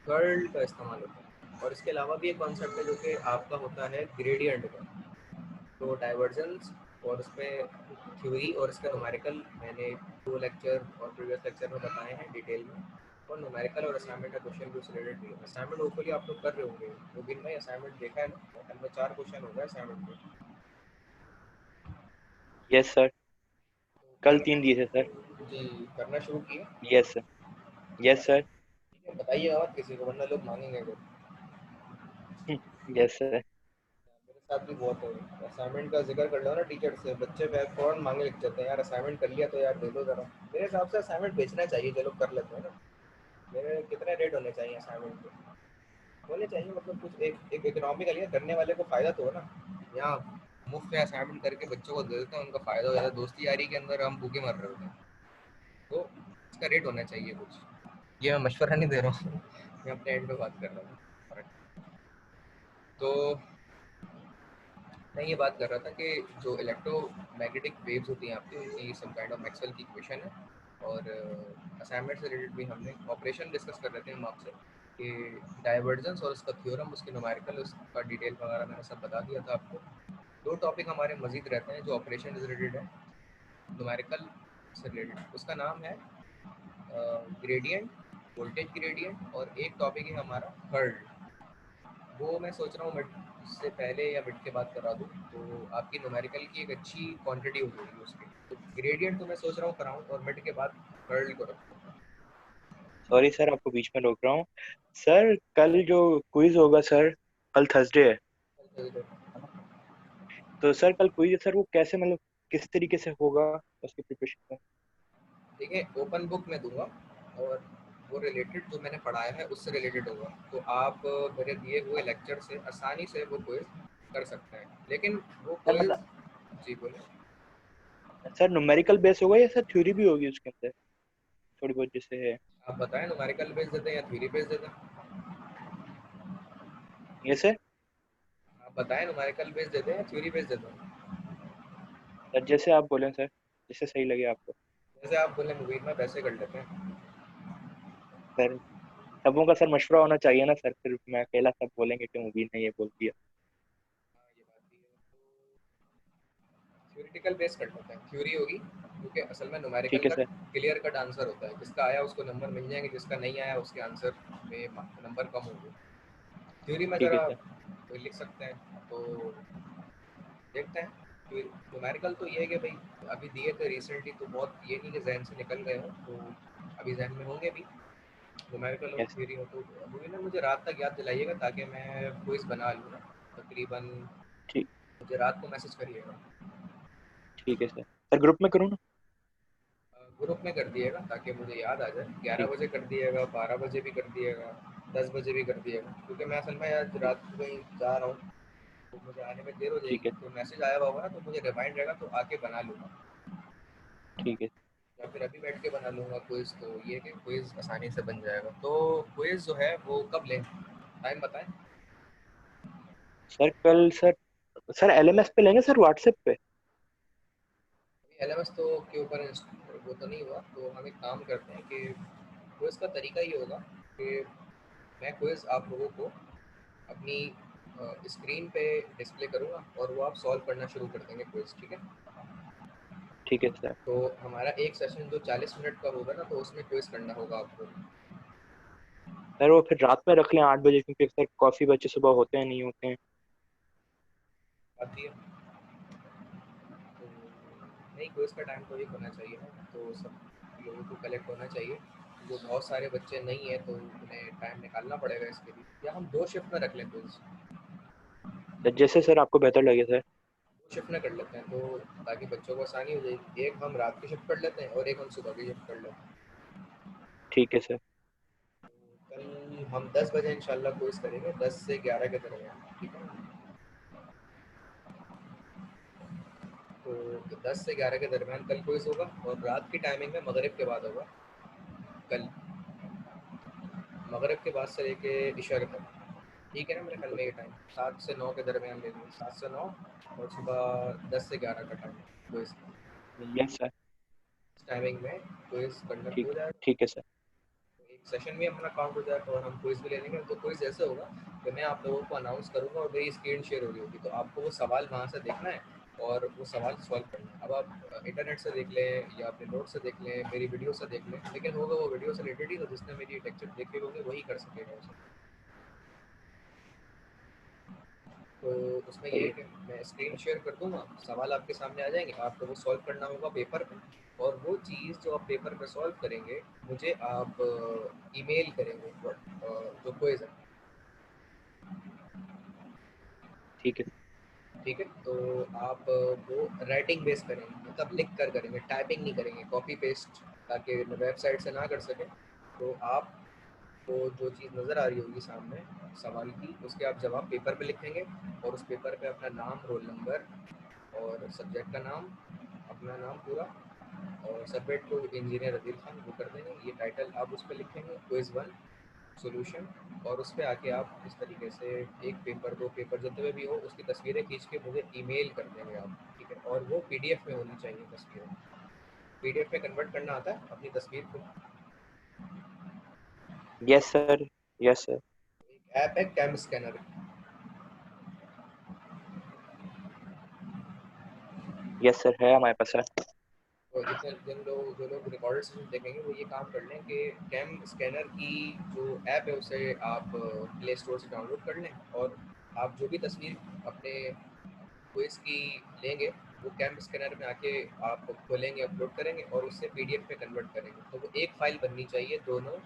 कर्ल का इस्तेमाल होता है। और इसके अलावा भी एक कॉन्सेप्ट है जो कि आपका होता है ग्रेडियंट का। तो डाइवर्जेंस और उसमें थ्योरी और इसका न्यूमेरिकल मैंने 2 लेक्चर और प्रीवियस लेक्चर में बताए हैं डिटेल में। और न्यूमेरिकल और असाइनमेंट का क्वेश्चन भी उससे रिलेटेड है। असाइनमेंट होपफुली आप लोग कर रहे होंगे, वो दिन में असाइनमेंट देखा है ना, हमने 4 क्वेश्चन हो गए असाइनमेंट में। यस सर, कल 3 दिए थे सर। जी, करना शुरू किए। Yes sir. Yes sir. ठीक है, बताइएगा मत किसी को वरना लोग मांगेंगे अगर। Yes sir. मेरे साथ भी बहुत है, असाइनमेंट का जिक्र कर लो ना टीचर से, बच्चे बैग फौरन मांगने लग जाते हैं, यार असाइनमेंट कर लिया तो यार दे दो जरा। मेरे हिसाब से असाइनमेंट भेजना चाहिए जो लोग कर लेते हैं ना। मेरे कितने रेट होने चाहिए असाइनमेंट के, होने चाहिए मतलब कुछ एक इकोनॉमिकल है, करने वाले को फ़ायदा तो हो ना। यहाँ मुफ्त में असाइनमेंट करके बच्चों को दे देते हैं, उनका फ़ायदा हो जाता है, दोस्ती यारी के अंदर हम भूखे मर रहे होते हैं। तो इसका रेट होना चाहिए कुछ। ये मैं मशवरा नहीं दे रहा हूँ मैं अपने एंड पे बात कर रहा हूँ। तो मैं ये बात कर रहा था कि जो इलेक्ट्रोमैग्नेटिक वेव्स होती हैं आपकी, उनकी सम काइंड ऑफ मैक्सवेल की इक्वेशन है। और असाइनमेंट से रिलेटेड भी हमने ऑपरेशन डिस्कस कर रहे थे हम आपसे कि डाइवर्जेंस और उसका थ्योरम, उसके न्यूमेरिकल, उसका डिटेल वगैरह मैंने सब बता दिया था आपको। 2 टॉपिक हमारे मजीद रहते हैं जो ऑपरेशन से रिलेटेड है, न्यूमेरिकल से रिलेटेड। उसका नाम है ग्रेडियंट, वोल्टेज ग्रेडियंट, और एक टॉपिक है हमारा कर्ल। वो मैं सोच रहा हूँ मिड से पहले या मिड के बाद करा दूँ तो आपकी न्यूमेरिकल की एक अच्छी क्वांटिटी हो जाएगी उसकी। तो ग्रेडियंट तो मैं सोच रहा हूँ कराऊँ और मिड के बाद कर्ल को रखूँ। सॉरी सर, आपको बीच में रोक रहा हूँ। सर कल जो क्विज होगा सर, कल थर्सडे है, तो सर कल क्विज है सर, वो कैसे मतलब किस तरीके से होगा उसकी प्रिपरेशन? ठीक है, ओपन बुक में दूंगा और वो रिलेटेड जो मैंने पढ़ाया है उससे रिलेटेड होगा। तो आप मेरे दिए हुए लेक्चर से आसानी से वो क्विज कर सकते हैं, लेकिन वो सर क्विज। मतलब जी बोलिए। सर न्यूमेरिकल बेस होगा या सर थ्योरी भी होगी उसके अंदर थोड़ी बहुत जैसे है? आप बताएं न्यूमेरिकल बेस देते हैं या थ्योरी बेस देते हैं? ये सर आप बताएं न्यूमेरिकल बेस देते हैं या थ्योरी बेस देते हैं? सर जैसे आप बोलें सर, जैसे सही लगे आपको। जैसे आप बोले मूवी में वैसे कर लेते हैं। सर सबों का सर मशवरा होना चाहिए ना सर, फिर मैं अकेला सब बोलेंगे कि मूवी ने ये बोल दिया। हाँ, ये बात भी है। थ्योरेटिकल बेस कर लेते हैं, थ्योरी होगी क्योंकि असल में न्यूमेरिकल ठीक है का सर। क्लियर कट आंसर होता है, जिसका आया उसको नंबर मिल जाएंगे, जिसका नहीं आया उसके आंसर में नंबर कम होंगे। थ्योरी में ठीक है ज़रा सर। कोई लिख सकते हैं तो देखते हैं। न्यूमेरिकल तो ये है कि भाई अभी दिए थे रिसेंटली, तो बहुत ये नहीं कि जहन से निकल गए हो, तो अभी जहन में होंगे भी। न्यूमेरिकल हो यस। थ्योरी हो तो अभी ना मुझे रात तक याद दिलाइएगा ताकि मैं क्विज बना लूँ ना। तकरीबन ठीक। मुझे रात को मैसेज करिएगा। ठीक है सर, सर ग्रुप में करूँ ना? ग्रुप में कर दिएगा ताकि मुझे याद आ जाए। 11 ठीक। बजे कर दिएगा, 12 बजे भी कर दिएगा, 10 बजे भी कर दिएगा, क्योंकि मैं असल में आज रात को कहीं जा रहा हूँ तो मुझे आने में देर हो ठीक जाएगी। है। तो मैसेज आया हुआ होगा ना, तो मुझे रिमाइंड रहेगा तो आके बना लूँगा, ठीक है या फिर अभी बैठ के बना लूँगा क्विज। तो ये कि क्विज आसानी से बन जाएगा। तो क्विज जो है वो कब लें, टाइम बताएं। सर कल सर, सर एलएमएस पे लेंगे सर व्हाट्सएप पे? एल एम एस तो के ऊपर वो तो नहीं हुआ, तो हम एक काम करते हैं कि क्विज का तरीका ये होगा कि मैं क्विज आप लोगों को अपनी स्क्रीन पे डिस्प्ले करूँगा और वो आप सॉल्व करना शुरू कर देंगे क्विज, ठीक है? ठीक है सर। तो हमारा एक सेशन जो 40 मिनट का होगा ना, तो उसमें क्विज करना होगा आपको। सर वो फिर रात में रख लें 8 बजे, क्योंकि सर काफ़ी बच्चे सुबह होते हैं नहीं होते हैं। आती है तो नहीं, क्विज का टाइम तो एक होना चाहिए ना, तो सब लोगों को कलेक्ट होना चाहिए। जो बहुत सारे बच्चे नहीं है तो उन्हें टाइम निकालना पड़ेगा इसके लिए, या हम 2 शिफ्ट में रख लें क्विज। सर जैसे सर आपको बेहतर लगे सर। 2 शिफ्ट में कर लेते हैं तो ताकि बच्चों को आसानी हो जाएगी। एक हम रात की शिफ्ट कर लेते हैं और एक हम सुबह की शिफ्ट कर लेते हैं। ठीक है सर। कल हम 10 बजे इंशाल्लाह क्विज करेंगे, 10 से 11 के दरमियान, ठीक है? तो 10 से 11 के दरमियान कल क्विज होगा, और रात की टाइमिंग में मगरिब के बाद होगा कल। मगरिब के बाद से लेके इशा तक, ठीक है ना? मेरे ख्याल में ये टाइम 7 से 9 के दरमियान ले लेंगे, 7 से 9, और सुबह 10 से 11 का टाइम क्विज। Yes sir. इस टाइमिंग में क्विज कंडक्ट हो जाएगा। ठीक है सर। एक सेशन भी अपना काउंट हो जाएगा और हम क्विज भी ले लेंगे। तो क्विज ऐसे होगा कि मैं आप लोगों को अनाउंस करूंगा और मेरी स्क्रीन शेयर हो रही होगी, तो आपको वो सवाल वहाँ से देखना है और वो सवाल सॉल्व करना है। अब आप इंटरनेट से देख लें या अपने नोट से देख लें, मेरी वीडियो से देख लें, लेकिन होगा वो वीडियो से रिलेटेड ही, तो जिसने मेरी लेक्चर देखे होंगे वही कर सकेगा उसे। तो उसमें ये सही है है। कि मैं स्क्रीन शेयर कर दूंगा, सवाल आपके सामने आ जाएंगे, आपको वो सॉल्व करना होगा पेपर पे। और वो चीज़ जो आप पेपर पे सॉल्व करेंगे मुझे आप ईमेल करेंगे, जो क्विज है, ठीक है। ठीक है? तो आप वो राइटिंग बेस करेंगे, मतलब लिख कर करेंगे, टाइपिंग नहीं करेंगे, कॉपी पेस्ट, ताकि वेबसाइट से ना कर सकें। तो आप को जो चीज़ नज़र आ रही होगी सामने सवाल की, उसके आप जवाब पेपर पे लिखेंगे, और उस पेपर पे अपना नाम, रोल नंबर और सब्जेक्ट का नाम, अपना नाम पूरा, और submit to engineer Adeel Khan वो कर देंगे। ये टाइटल आप उस पर लिखेंगे, क्विज 1 सॉल्यूशन। और उस पे आके आप इस तरीके से एक पेपर, 2 पेपर, जितने भी हो उसकी तस्वीरें खींच के मुझे ईमेल कर देंगे आप, ठीक है? और वो पीडीएफ में होनी चाहिए तस्वीरें। पीडीएफ में कन्वर्ट करना आता है अपनी तस्वीर को? Yes sir. Yes sir. एक ऐप है कैम स्कैनर, यस सर है हमारे पास सर। तो जितने जो लोग रिकॉर्डेड सेशन देखेंगे वो ये काम कर लें कि कैम स्कैनर की जो ऐप है उसे आप प्ले स्टोर से डाउनलोड कर लें, और आप जो भी तस्वीर अपने क्विज की लेंगे वो कैम स्कैनर में आके आप खोलेंगे, अपलोड करेंगे और उससे पीडीएफ में कन्वर्ट करेंगे। तो वो एक फाइल बननी चाहिए दोनों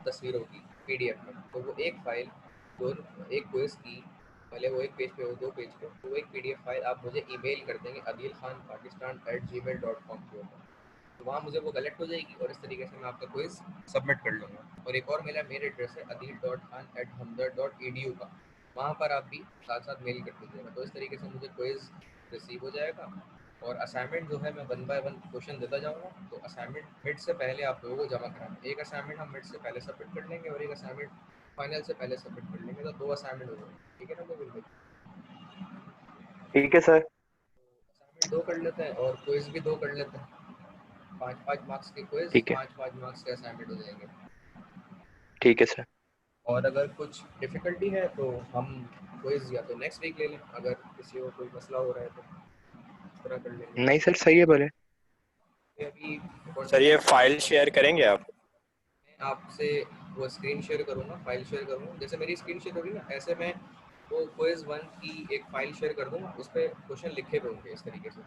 तस्वीरों की पीडीएफ में। तो वो एक फाइल दोनों, एक क्विज की, भले वो एक पेज पे हो, 2 पेज पे, तो वो एक पीडीएफ फाइल आप मुझे ईमेल कर देंगे adilkhanpakistan@gmail.com के ऊपर। तो वहाँ मुझे वो कलेक्ट हो जाएगी और इस तरीके से मैं आपका क्विज सबमिट कर लूँगा। और एक और मेरा मेल एड्रेस है adil.khan@hamdard.edu का, वहाँ पर आप भी साथ साथ मेल कर दीजिएगा। तो इस तरीके से मुझे क्विज रिसीव हो जाएगा और असाइनमेंट जो है मैं 1 बाय 1 क्वेश्चन देता जाऊँगा। तो असाइनमेंट मिड से पहले आप लोगों को जमा कराना है। एक असाइनमेंट हम मिड से पहले सबमिट कर लेंगे और एक असाइनमेंट फाइनल से पहले सबमिट कर लेंगे, तो 2 असाइनमेंट हो जाएंगे। ठीक है ना मेहुल भाई? ठीक है सर। असाइनमेंट 2 कर लेते हैं और क्विज भी 2 कर लेते हैं। 5-5 मार्क्स के क्विज, ठीक है। 5-5 मार्क्स के असाइनमेंट हो जाएंगे। ठीक है सर। और अगर कुछ डिफ़िकल्टी है तो हम क्विज या तो नेक्स्ट वीक ले लें, अगर किसी को कोई मसला हो रहा है तो इस तरह कर लेंगे। नहीं सर, सही है भले। ये अभी कौन सा सर ये टॉपिक फाइल शेयर करेंगे आप? मैं आपसे वो स्क्रीन शेयर करूँगा, फाइल शेयर करूँगा। जैसे मेरी स्क्रीन शेयर होगी ना, ऐसे मैं वो क्विज 1 की एक फाइल शेयर कर दूँगा, उस पे क्वेश्चन लिखे हुए होंगे इस तरीके से।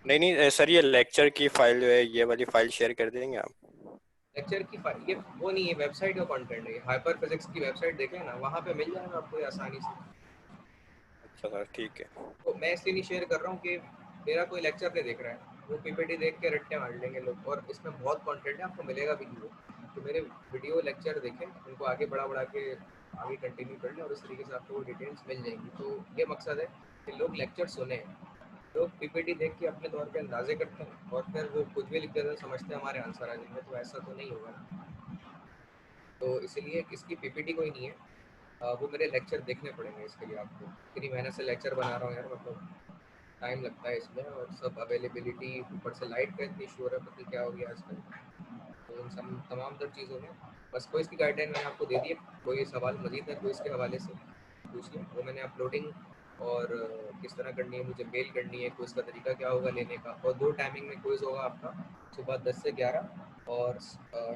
नहीं नहीं सर, ये लेक्चर की फाइल जो है ये वाली फाइल शेयर कर देंगे आप? लेक्चर की फाइल ये वो नहीं है, वेबसाइट का कंटेंट है। हाइपर फिजिक्स की वेबसाइट देखें ना, वहाँ पे मिल जाएगा आपको ये आसानी से। अच्छा सर ठीक है। तो मैं इसलिए नहीं शेयर कर रहा हूँ कि मेरा कोई लेक्चर नहीं देख रहा है, वो पीपीटी देख के रट्टे मार लेंगे लोग, और इसमें बहुत कंटेंट है, आपको मिलेगा भी नहीं वो। तो मेरे वीडियो लेक्चर देखें, उनको आगे बढ़ा के आगे कंटिन्यू कर लें और इस तरीके से आपको वो डिटेल्स मिल जाएंगी। तो ये मकसद है कि लोग लेक्चर सुने, लोग पीपीटी देख के अपने तौर पे अंदाजे करते हैं और फिर वो कुछ भी लिख देते हैं, समझते हैं हमारे आंसर आ जाएंगे। तो ऐसा तो नहीं होगा ना। तो इसीलिए इसकी पीपीटी कोई नहीं है, वो मेरे लेक्चर देखने पड़ेंगे इसके लिए आपको। इतनी मेहनत से लेक्चर बना रहा हूँ यार, मतलब टाइम लगता है इसमें, और सब अवेलेबिलिटी, ऊपर से लाइट का इतनी शोर है, पता नहीं क्या हो गया आजकल। तो इन सब तमाम तर चीज़ों में बस कोई इसकी गाइडलाइन मैंने आपको दे दी है। कोई सवाल मजीद है कोई इसके हवाले से पूछ लें, वो मैंने अपलोडिंग और किस तरह करनी है, मुझे मेल करनी है, क्विज़ का तरीका क्या होगा लेने का। और 2 टाइमिंग में क्विज़ होगा आपका, सुबह 10 से 11 और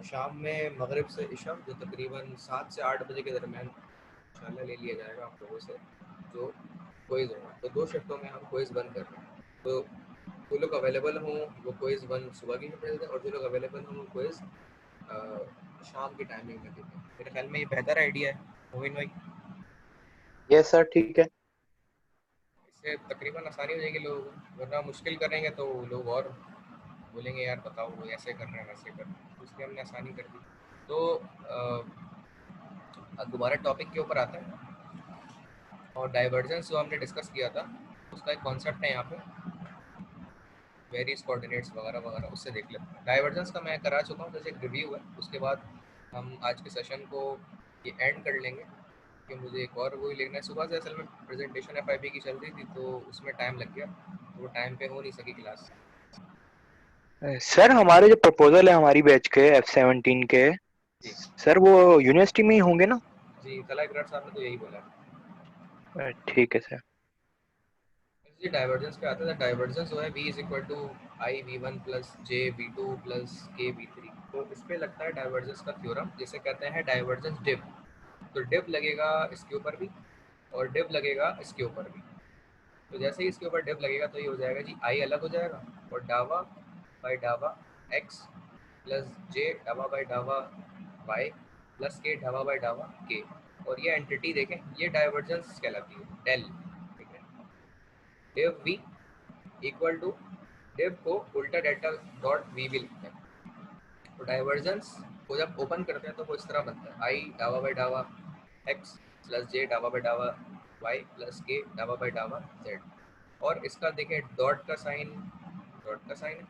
शाम में मगरिब से इशा, जो तकरीबन 7 से 8 बजे के दरमियान इंशाल्लाह ले लिया जाएगा आप लोगों से जो क्विज़ होगा। तो 2 शिफ्टों में हम क्विज़ बंद कर रहे हैं। तो जो लोग अवेलेबल हों वो क्विज़ 1 सुबह की शिफ्ट दें, और जो लोग अवेलेबल हों वो क्विज़ शाम की टाइमिंग में देते हैं। मेरे ख्याल में ये बेहतर आइडिया है मोहिन भाई। यस सर, ठीक है। इससे तकरीबन आसानी हो जाएगी लोगों को, वरना मुश्किल करेंगे तो लोग और बोलेंगे यार बताओ वो ऐसे कर रहे हैं वैसे कर रहे हैं। तो इसलिए हमने आसानी कर दी। तो अब दोबारा टॉपिक के ऊपर आते हैं, और डाइवर्जेंस जो हमने डिस्कस किया था उसका एक कॉन्सेप्ट है यहाँ पे, वेरियस कोऑर्डिनेट्स वगैरह वगैरह, उससे देख लेते हैं। डाइवर्जेंस का मैं करा चुका हूँ, जैसे एक रिव्यू है, उसके बाद हम आज के सेशन को ये एंड कर लेंगे कि मुझे एक और वही लिखना है। सुबह से असल में प्रेजेंटेशन एफआईबी की चल रही थी तो उसमें टाइम लग गया, तो वो टाइम पे हो नहीं सकी क्लास। सर हमारे जो प्रपोजल है हमारी बैच के F-17 के, जी सर वो यूनिवर्सिटी में ही होंगे ना? जी, तला विराट साहब ने तो यही बोला। ठीक है सर। जी डाइवर्जेंस पे आता है। डाइवर्जेंस जो है v is equal to I V one plus J V two plus K V three. तो इस पे लगता है डाइवर्जेंस का थ्योरम, जिसे कहते हैं डाइवर्जेंस डिव। तो डिव लगेगा इसके ऊपर भी और डिव लगेगा इसके ऊपर भी। तो जैसे ही इसके ऊपर डिव लगेगा तो ये हो जाएगा जी आई अलग हो जाएगा, और डावा बाई डावा एक्स प्लस जे डावा बाई डावा वाई प्लस के डावा बाई डावा के। और ये एंटिटी देखें, ये डाइवर्जेंस कहलाती है, डेल। ठीक है, div V equal to div को उल्टा डेल्टा डॉट वी भी लिखते हैं। तो डाइवर्जेंस को जब ओपन करते हैं तो वो इस तरह बनता है, आई डावा बाई डावा एक्स प्लस जे डावा बाई डावा वाई प्लस के डावा बाई डावा जेड। और इसका देखें डॉट का साइन, डॉट का साइन है,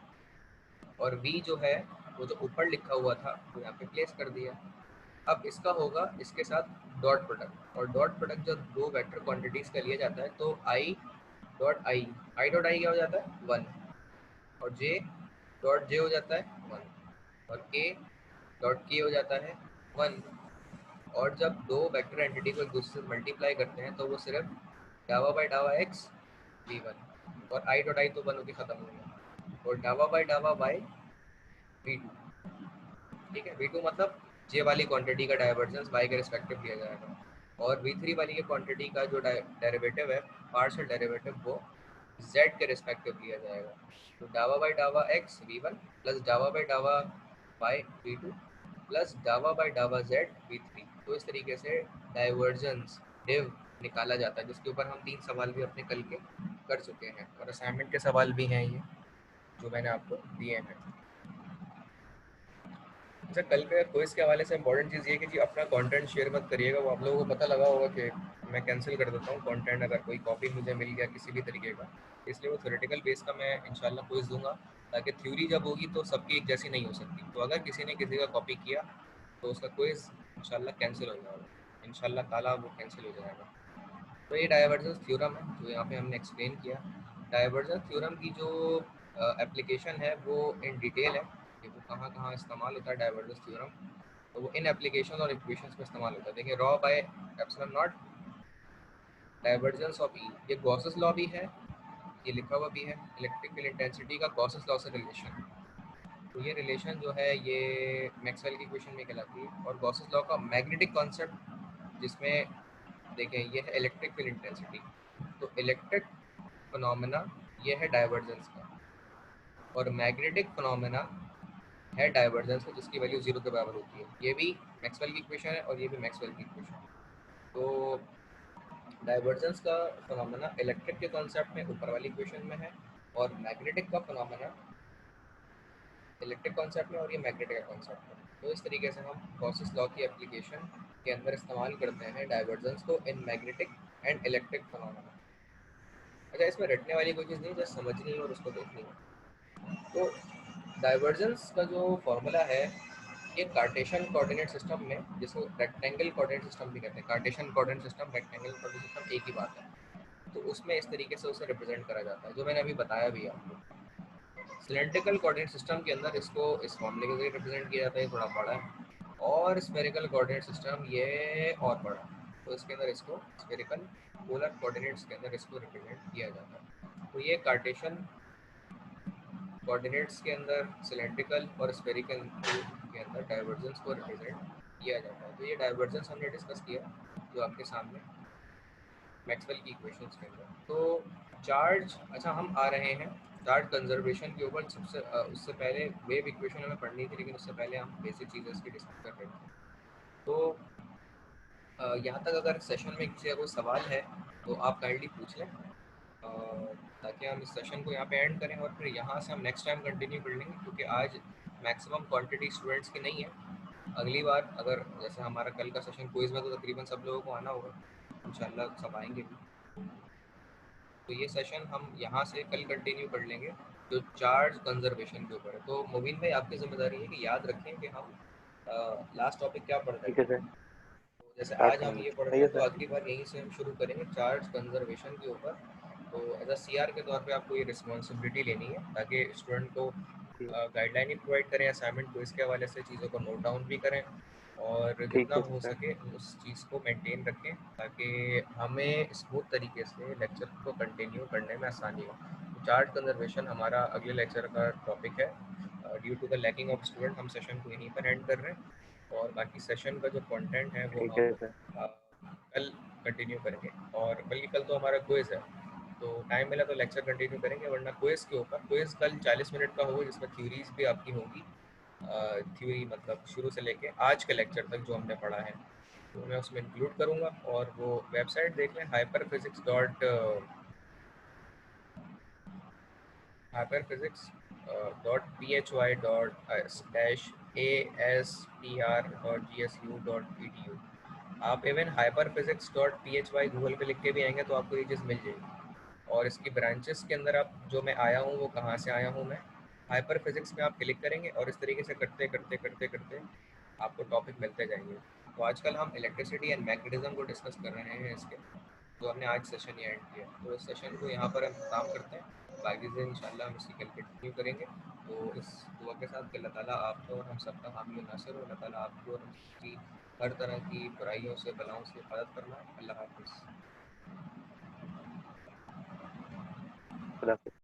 और वी जो है वो जो ऊपर लिखा हुआ था वो यहाँ पे प्लेस कर दिया। अब इसका होगा इसके साथ डॉट प्रोडक्ट, और डॉट प्रोडक्ट जब दो वेक्टर क्वांटिटीज का लिया जाता है तो आई डॉट आई क्या हो जाता है 1, और जे डॉट जे हो जाता है 1, और के डॉट के हो जाता है 1। और जब दो वेक्टर एंटिटी को एक दूसरे से मल्टीप्लाई करते हैं तो वो सिर्फ डावा बाई डावा एक्स वी वन, और आई डॉट आई तो 1 होकर ख़त्म हो गया, और डावा बाई डावा वाई वी टू। ठीक है, वी टू मतलब जे वाली क्वांटिटी का डाइवर्जेंस वाई के रिस्पेक्टिव लिया जाएगा, और वी थ्री वाली के क्वांटिटी का जो डेरिवेटिव है, पार्शियल डेरिवेटिव, वो z के रिस्पेक्टिव लिया जाएगा। तो डावा बाई डावा x v1 प्लस डावा बाई डावा y v2 प्लस डावा बाई डावा z v3। तो इस तरीके से डाइवर्जेंस डिव निकाला जाता है, जिसके ऊपर हम 3 सवाल भी अपने कल के कर चुके हैं, और असाइनमेंट के सवाल भी हैं ये जो मैंने आपको दिए हैं। अच्छा, कल के क्विज के हवाले से इंपॉर्टेंट चीज़ ये है कि जी अपना कंटेंट शेयर मत करिएगा। वो आप लोगों को पता लगा होगा कि मैं कैंसिल कर देता हूँ कंटेंट अगर कोई कॉपी मुझे मिल गया किसी भी तरीके का। इसलिए वो थ्योरेटिकल बेस का मैं इंशाल्लाह क्विज दूंगा, ताकि थ्योरी जब होगी तो सबकी एक जैसी नहीं हो सकती। तो अगर किसी ने किसी का कॉपी किया तो उसका क्विज इंशाल्लाह कैंसिल हो जाएगा, इंशाल्लाह ताला वो कैंसिल हो जाएगा। तो ये डाइवर्जेंस थ्योरम है जो यहाँ पे हमने एक्सप्लेन किया। डाइवर्जेंस थ्योरम की जो एप्लीकेशन है वो इन डिटेल है कि वो कहाँ कहाँ इस्तेमाल होता है डाइवर्जेंस थ्योरम। तो वो इन एप्लीकेशन और इक्वेशंस में इस्तेमाल होता है। देखिए, rho by epsilon naught divergence of E, ये गॉसेस लॉ भी है, ये लिखा हुआ भी है, इलेक्ट्रिक फील्ड इंटेंसिटी का गॉसेस लॉ से रिलेशन। तो ये रिलेशन जो है ये मैक्सवेल की इक्वेशन में कहलाती है। और गॉसेस लॉ का मैग्नेटिक कॉन्सेप्ट, जिसमें देखें ये है इलेक्ट्रिक फील्ड इंटेंसिटी, तो इलेक्ट्रिक फिनोमेना ये है डाइवर्जेंस का, और मैग्नेटिक फिनोमेना है डाइवर्जेंस का जिसकी वैल्यू 0 के बराबर होती है। ये भी मैक्सवेल की इक्वेशन है और ये भी मैक्सवेल की इक्वेशन है। तो डाइवर्जेंस का फिनोमेना इलेक्ट्रिक के कॉन्सेप्ट में ऊपर वाली इक्वेशन में है, और मैग्नेटिक का फिनोमेना इलेक्ट्रिक कॉन्सेप्ट में और ये मैग्नेटिक का कॉन्सेप्ट में। तो इस तरीके से हम गॉसेस लॉ की एप्लीकेशन के अंदर इस्तेमाल करते हैं डाइवर्जेंस को in magnetic and electric phenomena. अच्छा, इसमें रटने वाली कोई चीज़ नहीं, जस्ट समझनी है और उसको देखनी है। तो डाइवर्जेंस का जो फॉर्मूला है ये कार्टेशियन कोऑर्डिनेट सिस्टम में, जिसको रेक्टेंगल कोऑर्डिनेट सिस्टम भी कहते हैं, Cartesian coordinate system rectangle coordinate system एक ही बात है। तो उसमें इस तरीके से उसे रिप्रेजेंट करा जाता है जो मैंने अभी बताया भी आपको। सिलेंड्रिकल कोऑर्डिनेट सिस्टम के अंदर इसको इस फॉर्मूले के जरिए रिप्रेजेंट किया जाता है, ये थोड़ा बड़ा है। और स्फेरिकल कोऑर्डिनेट सिस्टम ये और बड़ा है, तो इसके अंदर इसको स्फेरिकल पोलर कोऑर्डिनेट्स के अंदर इसको रिप्रेजेंट किया जाता है। तो ये कार्टेशियन कोऑर्डिनेट्स के अंदर सिलेंड्रिकल और स्फेरिकल के अंदर डाइवर्जेंस को रिप्रेजेंट किया जाता है। तो ये डाइवर्जेंस हमने डिस्कस किया जो आपके सामने मैक्सवेल की इक्वेशंस के अंदर। तो चार्ज, अच्छा हम आ रहे हैं चार्ज कंजर्वेशन के ऊपर। सबसे उससे पहले वेव इक्वेशन हमें पढ़नी थी, लेकिन उससे पहले हम बेसिक चीज़ें इसकी डिस्कस कर रहे थे। तो यहाँ तक अगर सेशन में किसी का कोई सवाल है तो आप काइंडली पूछ लें, ताकि हम इस सेशन को यहाँ पे एंड करें और फिर यहाँ से हम नेक्स्ट टाइम कंटिन्यू कर लेंगे, क्योंकि आज मैक्सिमम क्वांटिटी स्टूडेंट्स की नहीं है। अगली बार अगर जैसे हमारा कल का सेशन क्विज में तो तकरीबन सब लोगों को आना होगा, इंशाल्लाह सब आएंगे भी। तो ये सेशन हम यहाँ से कल कंटिन्यू कर लेंगे जो चार्ज कंजर्वेशन के ऊपर है। तो मुबीन भाई, आपकी जिम्मेदारी है कि याद रखें कि हम लास्ट टॉपिक क्या पढ़ रहे ठीक है थे। सर, तो जैसे स्टार्ट आज हम करेंगे। ये पढ़ रहे सही है हैं तो सर। अगली बार यहीं से हम शुरू करेंगे चार्ज कंजर्वेशन के ऊपर। तो एज अ सीआर के तौर पे आपको ये रिस्पॉन्सिबिलिटी लेनी है, ताकि स्टूडेंट को ठीक गाइडलाइन भी प्रोवाइड करें, असाइनमेंट को इसके हवाले से चीज़ों को नोट डाउन भी करें, और ठीक जितना है हो सर। सके उस चीज़ को मेंटेन रखें, ताकि हमें स्मूथ तरीके से लेक्चर को कंटिन्यू करने में आसानी हो। तो चार्ज कंजर्वेशन हमारा अगले लेक्चर का टॉपिक है। Due to the lacking of student हम सेशन को यहीं पर एंड कर रहे हैं, और बाकी सेशन का जो कंटेंट है वो ठीक हम है सर। कल कंटिन्यू करेंगे। और बल्कि कल तो हमारा क्विज है, तो टाइम मिला तो लेक्चर कंटिन्यू करेंगे, वरना क्विज के ऊपर, क्विज कल 40 मिनट का होगा जिसमें थ्योरीज भी आपकी होगी। थ्योरी मतलब शुरू से लेके आज के लेक्चर तक जो हमने पढ़ा है तो मैं उसमें इंक्लूड करूँगा। और वो वेबसाइट देख लें, hyperphysics.phy.ASTR.gsu.edu। आप इवन hyperphysics.phy गूगल पे लिख के भी आएंगे तो आपको ये चीज़ मिल जाएगी। और इसकी ब्रांचेस के अंदर आप, जो मैं आया हूँ वो कहाँ से आया हूँ, मैं हाइपर फिजिक्स में आप क्लिक करेंगे और इस तरीके से करते करते करते करते आपको टॉपिक मिलते जाएंगे। तो आजकल हम इलेक्ट्रिसिटी एंड मैग्नेटिज्म को डिस्कस कर रहे हैं इसके, तो हमने आज सेशन ये एंड किया। तो इस सेशन को यहाँ पर हम खत्म करते हैं, बाकी दिन इंशाल्लाह हम इसकी कल कंटिन्यू करेंगे। तो इस दुआ के साथ कि अल्लाह ताला आपको और हम सबका हामी और नासिर हो, अल्लाह ताला आपको और हम सबकी हर तरह की बुराइयों से बलाओं से हिफाजत फरमाए। अल्लाह हाफिज़। खुदा हाफिज़।